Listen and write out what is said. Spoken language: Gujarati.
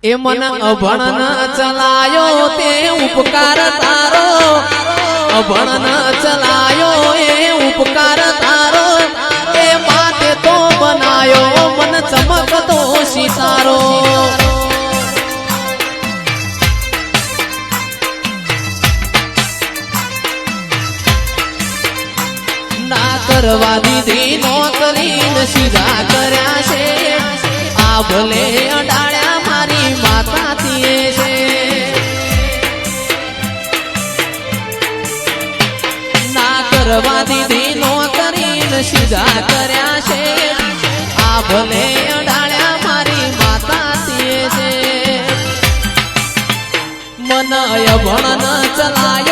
એ મન અભણ ન ચલાયો તે ઉપકાર તારો, અભણ ન ચલાયો એ ઉપકાર તારો, એ માટે તો બનાયો મન ચમકતો સિતારો. ના કરવા દીધી નોકરીને સીધા કર્યા છે, આ ભલે અડાળ્યા મારી માતા તીએ છે. ના કરવા દીધી નોકરીને સીધા કર્યા છે, આ ભલે અડાળ્યા મારી માતા તીએ છે. મન અભણ ન ચલાય